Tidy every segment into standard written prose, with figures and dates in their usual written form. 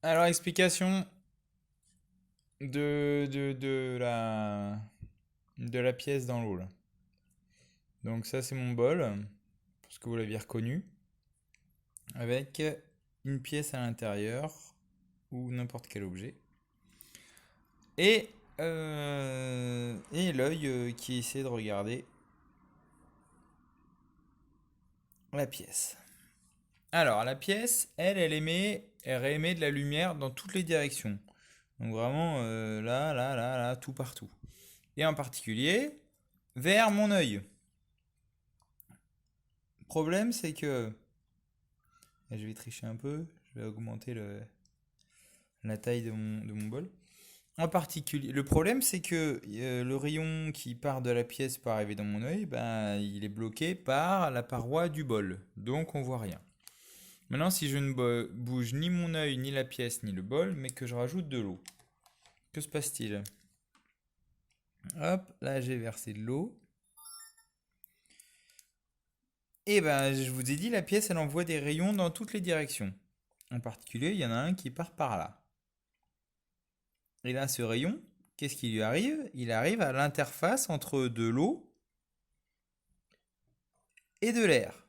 Alors, explication de la pièce dans l'eau, là. Donc ça, c'est mon bol, parce que vous l'aviez reconnu, avec une pièce à l'intérieur, ou n'importe quel objet. Et, et l'œil qui essaie de regarder la pièce. Alors, la pièce, elle émet de la lumière dans toutes les directions. Donc vraiment, là, là, là, là, tout partout. Et en particulier, vers mon œil. Le problème, c'est que... et je vais tricher un peu, je vais augmenter la taille de mon bol. En particulier, le problème, c'est que le rayon qui part de la pièce pour arriver dans mon œil, ben, il est bloqué par la paroi du bol. Donc, on voit rien. Maintenant, si je ne bouge ni mon œil, ni la pièce, ni le bol, mais que je rajoute de l'eau, que se passe-t-il? Hop, là, j'ai versé de l'eau. Et ben, je vous ai dit, la pièce, elle envoie des rayons dans toutes les directions. En particulier, il y en a un qui part par là. Et là, ce rayon, qu'est-ce qui lui arrive? Il arrive à l'interface entre de l'eau et de l'air.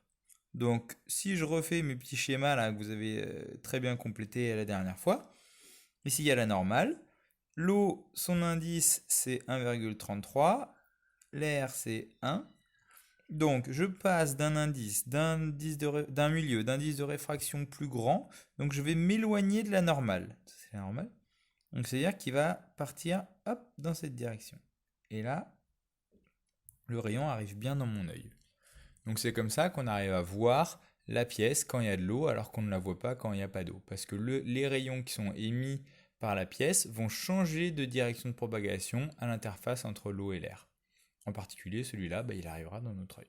Donc, si je refais mes petits schémas là que vous avez très bien complétés la dernière fois, ici il y a la normale. L'eau, son indice c'est 1,33, l'air c'est 1. Donc, je passe d'un milieu, d'indice de réfraction plus grand. Donc, je vais m'éloigner de la normale. C'est normal. Donc, c'est-à-dire qu'il va partir hop dans cette direction. Et là, le rayon arrive bien dans mon œil. Donc c'est comme ça qu'on arrive à voir la pièce quand il y a de l'eau alors qu'on ne la voit pas quand il n'y a pas d'eau. Parce que les rayons qui sont émis par la pièce vont changer de direction de propagation à l'interface entre l'eau et l'air. En particulier celui-là, bah, il arrivera dans notre œil.